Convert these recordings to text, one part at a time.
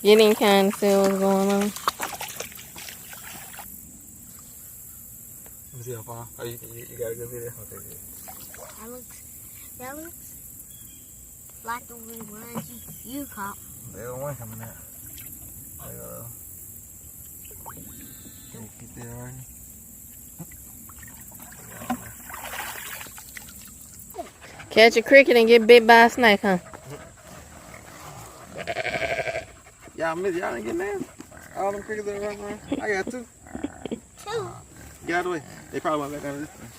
Getting kind to see what's going on. Let me see how far. Oh, you got a good video? Okay, good. That looks like the ones you caught. There's one coming out. Can you keep that right here? Catch a cricket and get bit by a snake, huh? Y'all didn't get named. All them crickets that run around. I got two. Get out of the way. They probably went back under this thing.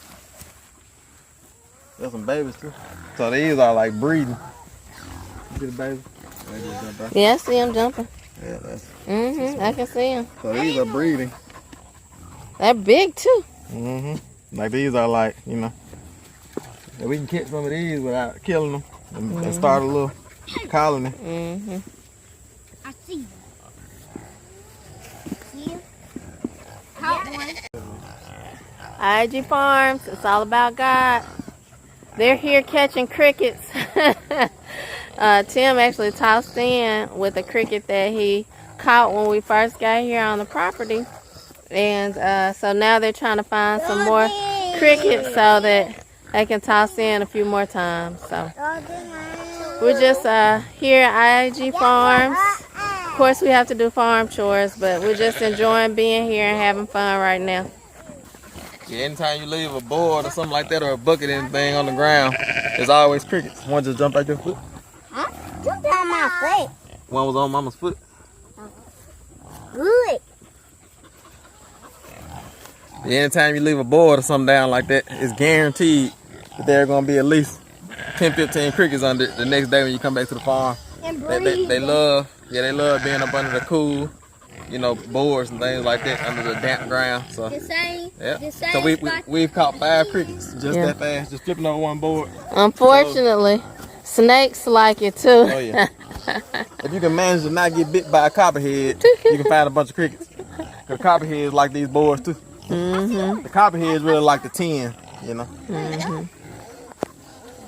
There's some babies too. So these are like breeding. You see the baby? They just jump out. Yeah, I see them jumping. Yeah, that's. I can see them. So these are breeding. They're big too. Like these are like, you know, we can catch some of these without killing them and start a little colony. I see you. See you? Caught one. I.A.G Farms, it's all about God. They're here catching crickets. Tim actually tossed in with a cricket that he caught when we first got here on the property. And so now they're trying to find some more crickets so that they can toss in a few more times. So we're just here at I.A.G Farms. Of course, we have to do farm chores, but we're just enjoying being here and having fun right now. Yeah, anytime you leave a board or something like that or a bucket anything on the ground, there's always crickets. One just jumped out your foot. Huh? Jumped on my foot. One was on mama's foot. Good. Yeah, anytime you leave a board or something down like that, it's guaranteed that there are going to be at least 10, 15 crickets under it the next day when you come back to the farm. They love being up under the cool, you know, boards and things like that under the damp ground. So, so we've caught 5 crickets just that fast, just flipping over one board. Unfortunately, snakes like it too. Oh yeah. If you can manage to not get bit by a copperhead, you can find a bunch of crickets. Because copperheads like these boards too. The copperheads really like the 10, you know.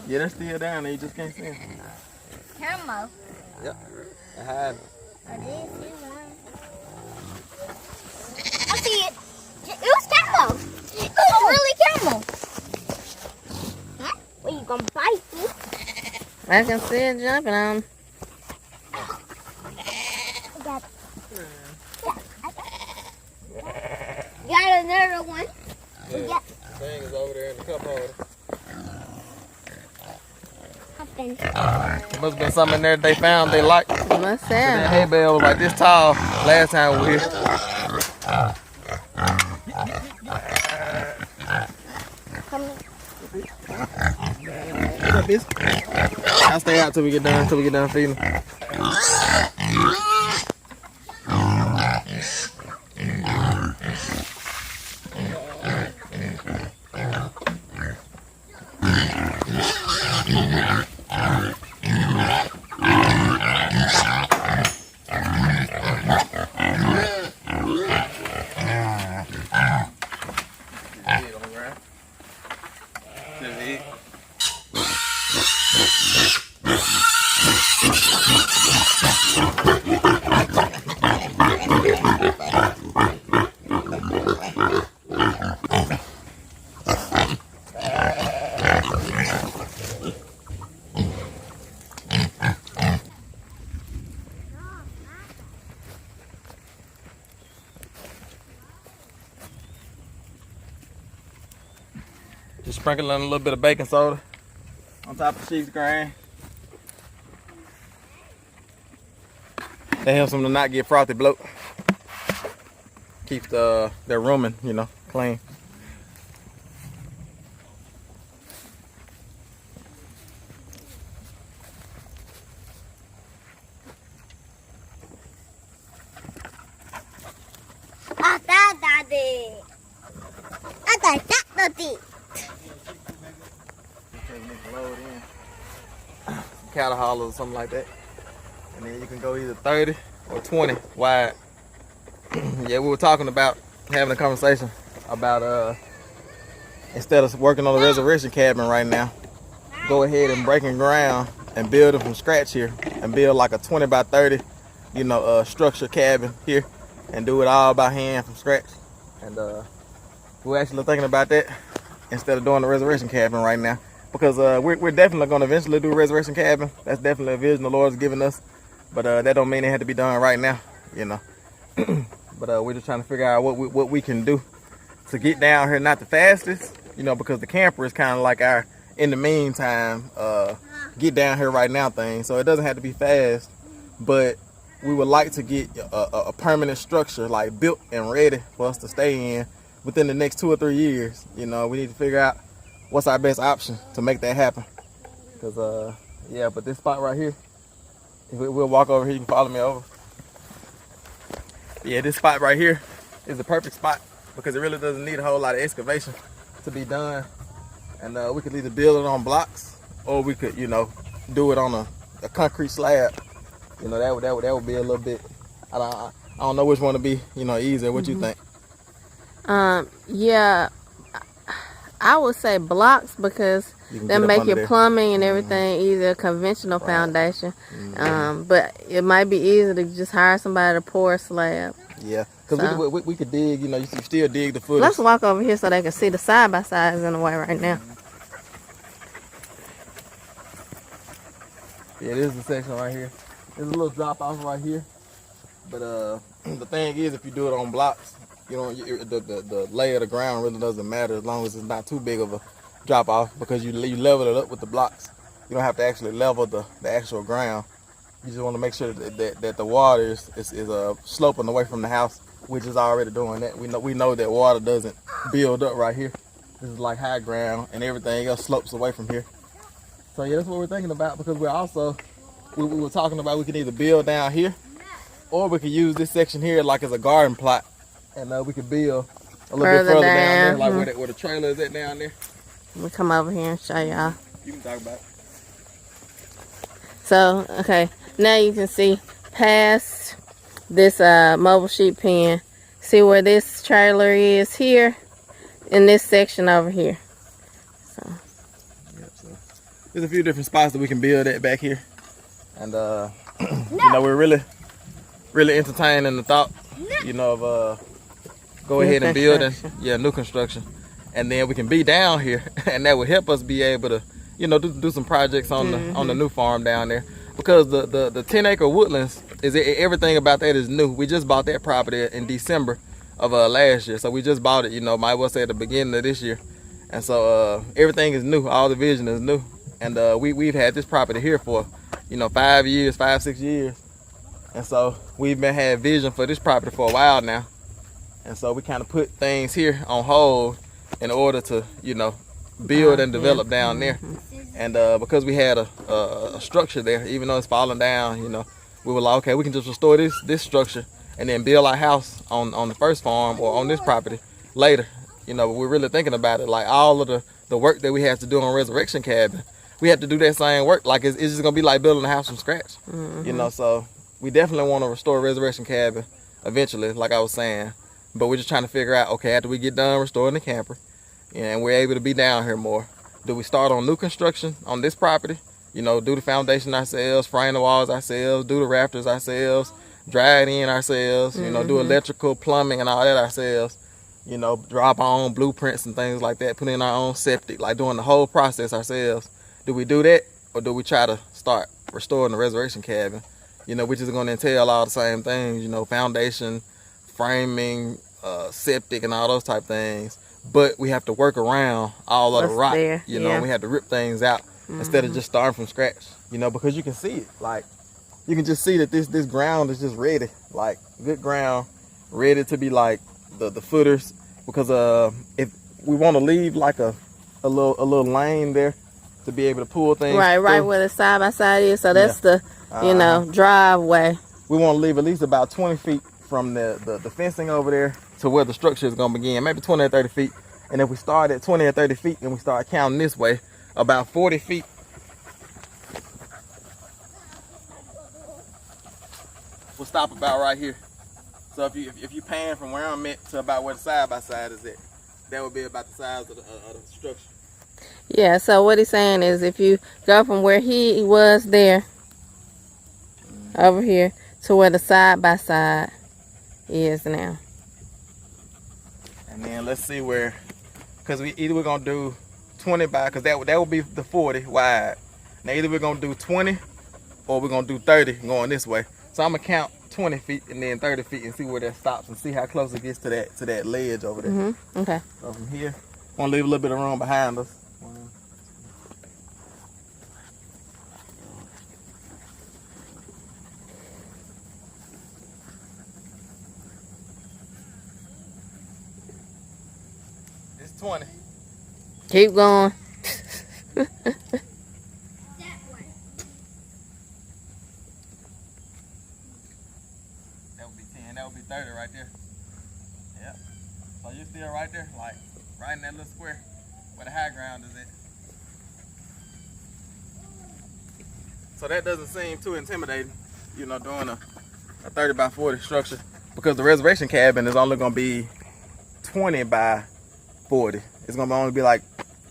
Yeah, they're still down there. You just can't see them. Camo. Yep. I had them. I did see one. I see it. It was camo. It was really camo. Huh? Well, you gonna bite me? I can see it jumping on. I got it. Got another one. Yeah, the thing is over there in the cup holder. Must have been something in there that they found they liked. Must have. That hay bale was like this tall last time we were here. What's up, bitch? I'll stay out till we get done feeding. Just sprinkling a little bit of baking soda on top of sheep's grain. That helps them to not get frothy bloat. Keeps their rumen, you know, clean. Cattle haulers or something like that, and then you can go either 30 or 20 wide. Yeah, we were talking about having a conversation about instead of working on the reservation cabin right now, go ahead and breaking ground and build it from scratch here and build like a 20 by 30 you know, structure cabin here and do it all by hand from scratch. And we're actually thinking about that instead of doing the reservation cabin right now, because we're definitely going to eventually do a reservation cabin. That's definitely a vision the Lord's given us, but that don't mean it had to be done right now, you know. But we're just trying to figure out what we can do to get down here, not the fastest, you know, because the camper is kind of like our in the meantime get down here right now thing. So it doesn't have to be fast, but we would like to get a permanent structure like built and ready for us to stay in within the next 2 or 3 years. You know, we need to figure out what's our best option to make that happen. Because yeah, but this spot right here, we'll walk over here, you can follow me over. Yeah, this spot right here is the perfect spot because it really doesn't need a whole lot of excavation to be done. And we could either build it on blocks or we could, you know, do it on a concrete slab. You know, that would be a little bit, I don't know which one to be, you know, easier. What you think? Yeah, I would say blocks because they make your plumbing and everything easier, conventional foundation. But it might be easier to just hire somebody to pour a slab. Yeah, because we could dig, you know, you still dig the footage. Let's walk over here so they can see the side-by-sides in the way right now. Yeah, this is the section right here. There's a little drop off right here. But the thing is, if you do it on blocks, you know, the lay of the ground really doesn't matter as long as it's not too big of a drop off, because you level it up with the blocks. You don't have to actually level the actual ground. You just want to make sure that the water is sloping away from the house, which is already doing that. We know that water doesn't build up right here. This is like high ground, and everything else slopes away from here. So yeah, that's what we're thinking about, because we were talking about we could either build down here, or we could use this section here like as a garden plot, and we could build a little bit further down there, like where the trailer is at down there. We'll come over here and show y'all. You can talk about it. So, okay, now you can see past this mobile sheep pen. See where this trailer is here, in this section over here. So, yep, so there's a few different spots that we can build at back here, and you know, we're really entertaining the thought, you know, of go ahead and build new construction, and then we can be down here, and that would help us be able to, you know, do some projects on the new farm down there, because the 10-acre woodlands everything about that is new. We just bought that property in December of last year, so we just bought it, you know, might well say at the beginning of this year, and so everything is new. All the vision is new, and we've had this property here for, you know, 5-6 years, and so we've had vision for this property for a while now, and so we kind of put things here on hold in order to, you know, build and develop down there. And because we had a structure there, even though it's falling down, you know, we were like, okay, we can just restore this structure and then build our house on the first farm or on this property later. You know, we're really thinking about it, like all of the work that we have to do on resurrection cabin, we have to do that same work. Like it's just gonna be like building a house from scratch. You know, so we definitely want to restore resurrection cabin eventually, like I was saying. But we're just trying to figure out, okay, after we get done restoring the camper and we're able to be down here more, do we start on new construction on this property? You know, do the foundation ourselves, frame the walls ourselves, do the rafters ourselves, dry it in ourselves, you know, do electrical, plumbing, and all that ourselves. You know, drop our own blueprints and things like that, put in our own septic, like doing the whole process ourselves. Do we do that, or do we try to start restoring the resurrection cabin? You know, which is going to entail all the same things, you know, foundation, framing, septic, and all those type things. But we have to work around all of the rock, you know, and we have to rip things out instead of just starting from scratch, you know, because you can see it. Like, you can just see that this ground is just ready, like good ground, ready to be like the footers, because if we want to leave like a little lane there to be able to pull things right where the side by side is, so that's the you know, driveway. We want to leave at least about 20 feet from the fencing over there to where the structure is going to begin, maybe 20 or 30 feet. And if we start at 20 or 30 feet and we start counting this way, about 40 feet. We'll stop about right here. So if you pan from where I'm at to about where the side by side is at, that would be about the size of the structure. Yeah, so what he's saying is if you go from where he was there, over here, to where the side by side is now. And then let's see where, because we're gonna do 20 by, because that would be the 40 wide. Now either we're gonna do 20 or we're gonna do 30 going this way. So I'm gonna count 20 feet and then 30 feet and see where that stops and see how close it gets to that ledge over there. Okay. So from here, want to leave a little bit of room behind us. It's 20. Keep going. That would be 10. That would be 30 right there. Yep. So you're still right there, like right in that little square where the high ground is at. So that doesn't seem too intimidating, you know, doing a 30 by 40 structure, because the reservation cabin is only going to be 20 by 40. It's going to only be like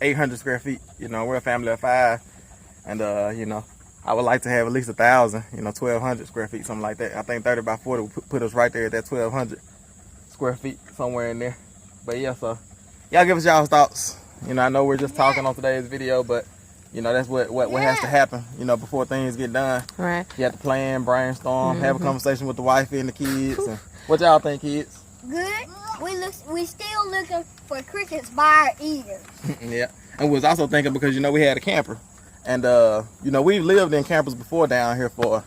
800 square feet. You know, we're a family of 5, and you know, I would like to have at least 1,000, you know, 1,200 square feet, something like that. I think 30 by 40 will put us right there at that 1,200 square feet, somewhere in there. But yeah, so y'all give us y'all's thoughts. You know, I know we're just talking on today's video, but you know, that's what has to happen, you know, before things get done. Right. You have to plan, brainstorm, have a conversation with the wife and the kids. And what y'all think, kids? Good. We still looking for crickets by our ears. Yeah. And we was also thinking, because, you know, we had a camper. And, you know, we've lived in campers before down here for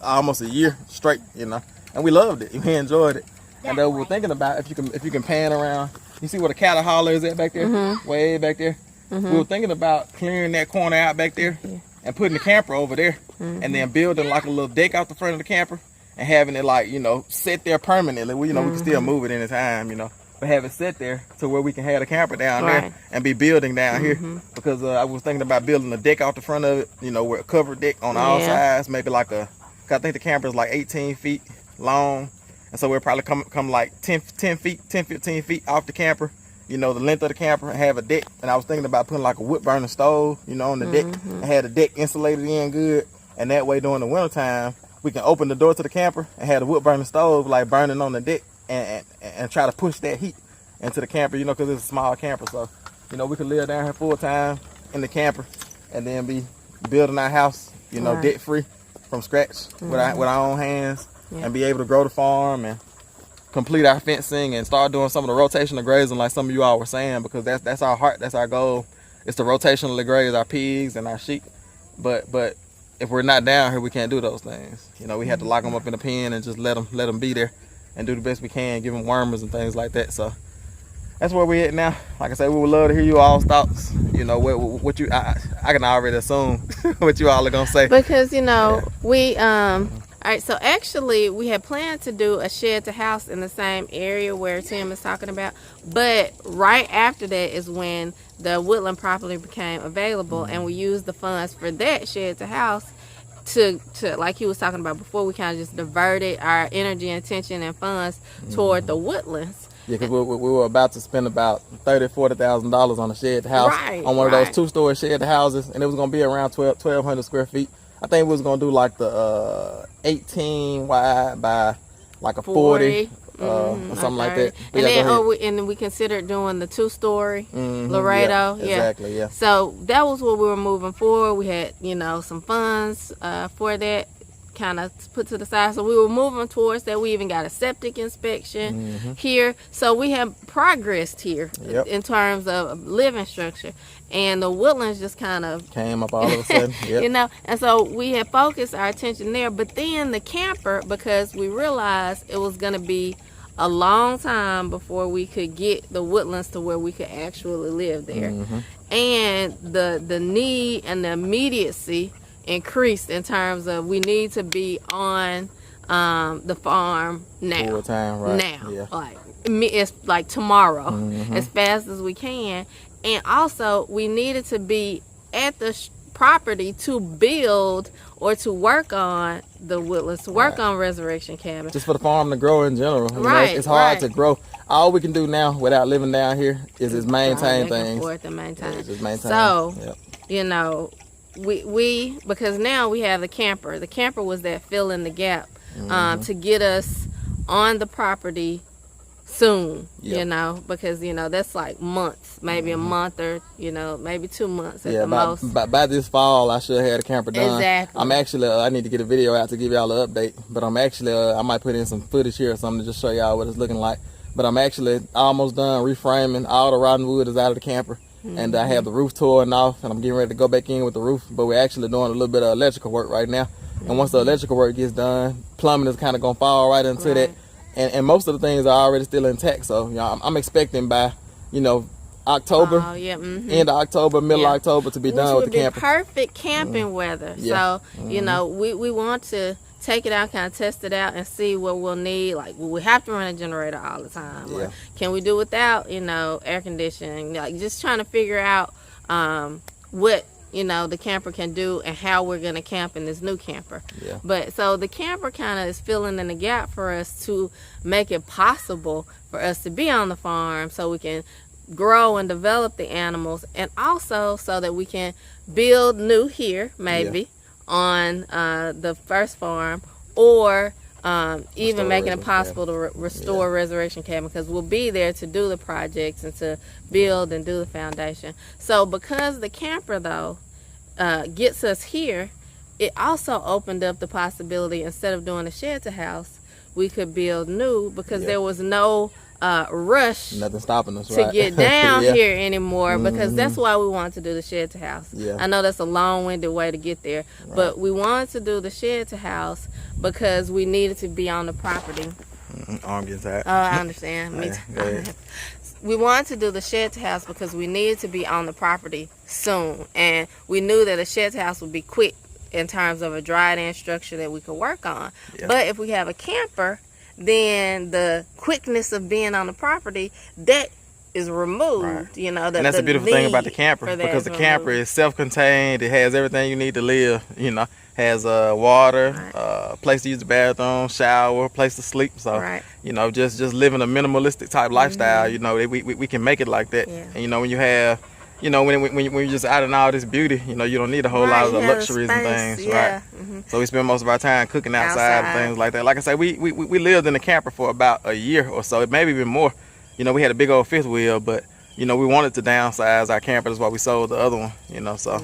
almost a year straight, you know. And we loved it. We enjoyed it. And we were thinking about if you can pan around. You see where the cattle hauler is at back there? Way back there. We were thinking about clearing that corner out back there and putting the camper over there, and then building like a little deck out the front of the camper and having it, like, you know, set there permanently. We, you know, we can still move it anytime, you know, but have it set there to where we can have the camper down there and be building down here. Because I was thinking about building a deck out the front of it, you know, with a covered deck on all sides, maybe like cause I think the camper is like 18 feet long, and so we'll probably come like 10 feet, 10, 15 feet off the camper, you know, the length of the camper, and have a deck. And I was thinking about putting like a wood burning stove, you know, on the deck, and have the deck insulated in good. And that way during the winter time, we can open the door to the camper and have the wood burning stove like burning on the deck, and try to push that heat into the camper, you know, because it's a small camper. So, you know, we could live down here full time in the camper and then be building our house, you know, debt free from scratch with our own hands, and be able to grow the farm and complete our fencing and start doing some of the rotational grazing like some of you all were saying, because that's our heart, that's our goal. It's to rotationally graze our pigs and our sheep. But if we're not down here, we can't do those things. You know, we have to lock them up in a pen and just let them be there and do the best we can, give them wormers and things like that. So that's where we're at now. Like I said, we would love to hear you all's thoughts. You know, what you, I can already assume what you all are gonna say, because you know we all right, so actually we had planned to do a shed to house in the same area where Tim is talking about, but right after that is when the woodland property became available, and we used the funds for that shed to house to like he was talking about before, we kind of just diverted our energy, attention, and funds toward the woodlands. Yeah, because we were about to spend about $30,000-$40,000 on a shed to house, on one of those two-story shed to houses, and it was going to be around 1,200 square feet. I think we was going to do like the 18 wide by like a 40 or something like that. And then we considered doing the 2-story Laredo. Exactly, yeah. So that was what we were moving forward. We had, you know, some funds for that kind of put to the side. So we were moving towards that. We even got a septic inspection here. So we have progressed here in terms of living structure. And the woodlands just kind of came up all of a sudden. You know, and so we had focused our attention there. But then the camper, because we realized it was going to be a long time before we could get the woodlands to where we could actually live there. And the need and the immediacy increased in terms of we need to be on the farm now. Full time, right? Now, like it's like tomorrow, as fast as we can. And also, we needed to be at the property to build or to work on the woodlands, to work on resurrection cabin. Just for the farm to grow in general. You know, it's hard to grow. All we can do now without living down here is just maintain things. Just maintain. So, you know, we because now we have the camper. The camper was that fill in the gap to get us on the property soon, Yep. you know, because, you know, that's like months, maybe a month or, you know, maybe 2 months at the by, most. by this fall, I should have had a camper done. Exactly. I'm actually, I need to get a video out to give y'all an update, but I'm actually, I might put in some footage here or something to just show y'all what it's looking like. But I'm actually almost done reframing. All the rotten wood is out of the camper. And I have the roof torn off, and I'm getting ready to go back in with the roof. But we're actually doing a little bit of electrical work right now. And once the electrical work gets done, plumbing is kind of going to fall right into that. And most of the things are already still intact. So, you know, I'm expecting by, you know, October, end of October, middle of October to be done with the camper. Which would be perfect camping weather. Yeah. So, you know, we want to take it out, kind of test it out and see what we'll need. Like, will we have to run a generator all the time? Or can we do without, you know, air conditioning? Like, just trying to figure out what, you know, the camper can do and how we're going to camp in this new camper. But so the camper kind of is filling in the gap for us to make it possible for us to be on the farm so we can grow and develop the animals, and also so that we can build new here, maybe on the first farm, or even making it possible to restore reservation cabin, because we'll be there to do the projects and to build and do the foundation. So because the camper though gets us here, it also opened up the possibility, instead of doing a shelter house, we could build new, because there was no rush, nothing stopping us to get down here anymore, because that's why we wanted to do the shelter house. I know that's a long-winded way to get there, but we wanted to do the shelter house because we needed to be on the property. Arm gets tired. Oh, I understand. Me too. We wanted to do the shelter house because we needed to be on the property soon, and we knew that a shelter house would be quick in terms of a dried-in structure that we could work on. But if we have a camper, then the quickness of being on the property, that is removed. You know, and that's the beautiful thing about the camper, because the camper is self-contained. It has everything you need to live. You know, has water, place to use the bathroom, shower, place to sleep. So you know, just living a minimalistic type lifestyle. You know, we can make it like that. And you know, when you have, you know, when you're just out in all this beauty, you know, you don't need a whole lot of the luxuries and things, So we spend most of our time cooking outside and things like that. Like I said, we lived in the camper for about a year or so, maybe even more. You know, we had a big old fifth wheel, but you know, we wanted to downsize our camper. That's why we sold the other one. You know, so.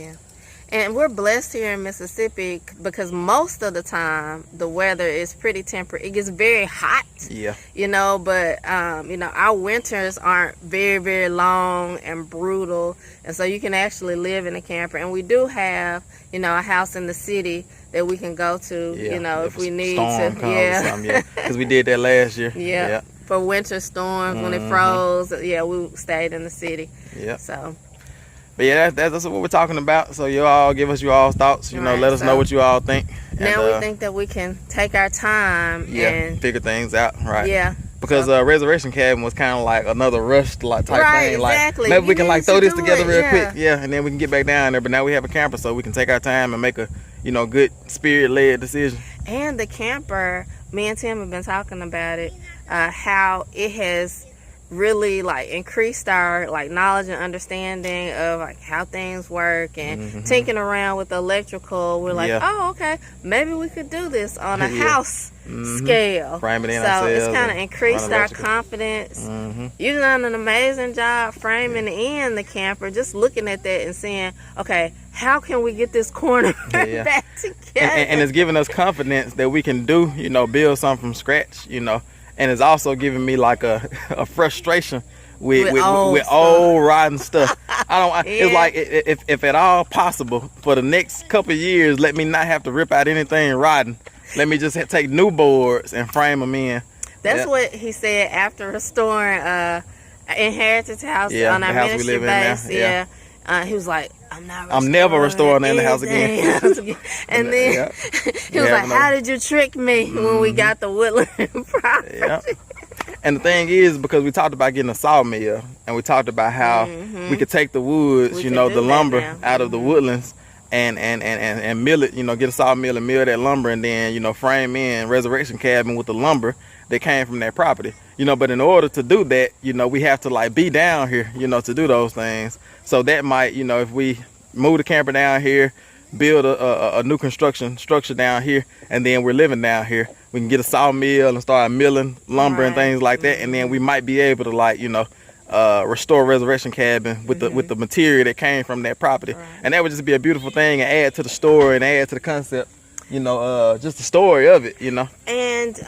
And we're blessed here in Mississippi because most of the time the weather is pretty temperate. It gets very hot. You know, but you know, our winters aren't very, very long and brutal, and so you can actually live in a camper. And we do have, you know, a house in the city that we can go to, you know, if we need to. Because we did that last year. For winter storms when it froze. We stayed in the city. So. But yeah, that's what we're talking about. So you all give us your all's thoughts. You know, let us know what you all think. Now we think that we can take our time and figure things out. Because reservation cabin was kind of like another rush type thing. Like maybe we can like throw this together real quick. And then we can get back down there. But now we have a camper, so we can take our time and make a, you know, good spirit-led decision. And the camper, me and Tim have been talking about it, how it has really like increased our like knowledge and understanding of like how things work, and tinkering around with the electrical. We're like, oh, okay, maybe we could do this on a house scale. Frame it in so ourselves, it's kind of increased our confidence. You've done an amazing job framing in the camper, just looking at that and saying, okay, how can we get this corner back together? And it's giving us confidence that we can do, you know, build something from scratch, you know. And it's also giving me like a frustration with old rotten stuff. It's like if at all possible for the next couple of years, let me not have to rip out anything rotten. Let me just take new boards and frame them in. That's what he said after restoring inheritance house on our ministry base. He was like, I'm never restoring in the house again. And then he was like, how did you trick me when we got the woodland property? And the thing is, because we talked about getting a sawmill, and we talked about how we could take the woods, you know, the lumber out of the woodlands and mill it, you know, get a sawmill and mill that lumber, and then, you know, frame in reservation cabin with the lumber that came from that property. You know, but in order to do that, you know, we have to like be down here, you know, to do those things. So that might, you know, if we move the camper down here, build a new construction structure down here, and then we're living down here, we can get a sawmill and start milling lumber and things like that, and then we might be able to, like, you know, restore resurrection cabin with the material that came from that property, and that would just be a beautiful thing and add to the story and add to the concept, you know, just the story of it, you know. And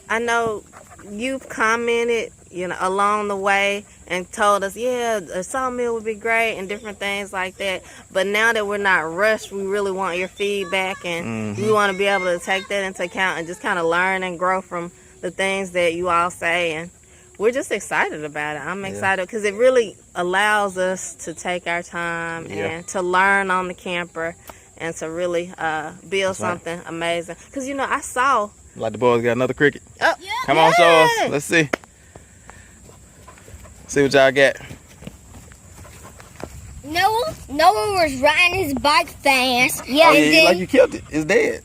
I know you've commented, you know, along the way and told us, yeah, a sawmill would be great and different things like that. But now that we're not rushed, we really want your feedback, and we want to be able to take that into account and just kind of learn and grow from the things that you all say. And we're just excited about it. I'm excited because it really allows us to take our time and to learn on the camper and to really build something amazing. Because, you know, I saw... Like the boys got another cricket. Oh, come on, show us. Let's see. See what y'all got. Noah was riding his bike fast. Yeah, like you killed it. It's dead.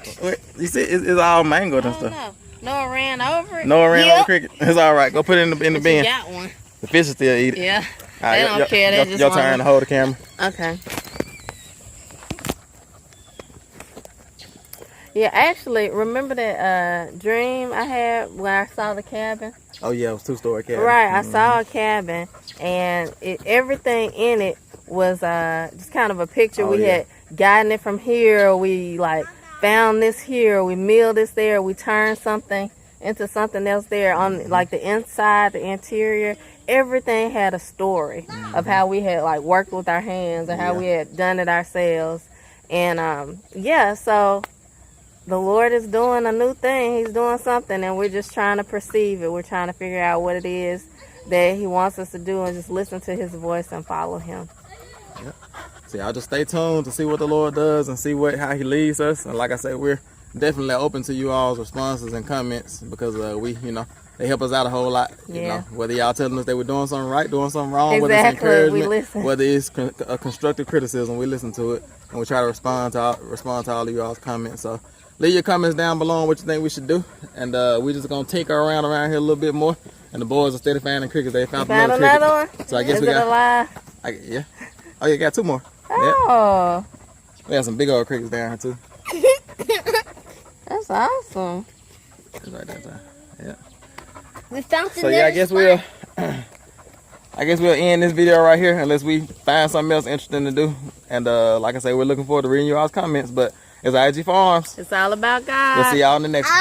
You see, it's all mangled and stuff. No. Noah ran over it. Noah ran over the cricket. It's all right. Go put it in the bin. You got one. The fish will still eat it. Yeah. All right, they don't care. They just your turn to hold the camera. Okay. Yeah, actually, remember that dream I had where I saw the cabin? Oh, yeah, it was a 2-story cabin. Right, I saw a cabin, and everything in it was just kind of a picture. We had gotten it from here, we like found this here, we milled this there, we turned something into something else there on like the inside, the interior. Everything had a story of how we had like worked with our hands and how we had done it ourselves. And so the Lord is doing a new thing. He's doing something, and we're just trying to perceive it. We're trying to figure out what it is that he wants us to do and just listen to his voice and follow him. Yep. See, I'll just stay tuned to see what the Lord does and see how he leads us. And like I said, we're definitely open to you all's responses and comments, because they help us out a whole lot. You know, whether y'all telling us that we're doing something right, doing something wrong, whether it's encouragement, whether it's a constructive criticism, we listen to it and we try to respond to all of y'all's comments. So leave your comments down below on what you think we should do, and we're just gonna tinker around here a little bit more. And the boys are steady finding crickets. They found another cricket. One. So I guess we got. Yeah. Oh, you got 2 more. Oh. We got some big old crickets down here too. That's awesome. That's right there. Yeah. We found so I guess we'll end this video right here unless we find something else interesting to do. And like I say, we're looking forward to reading you all's comments. But it's I.A.G Farms. It's all about God. We'll see y'all in the next one.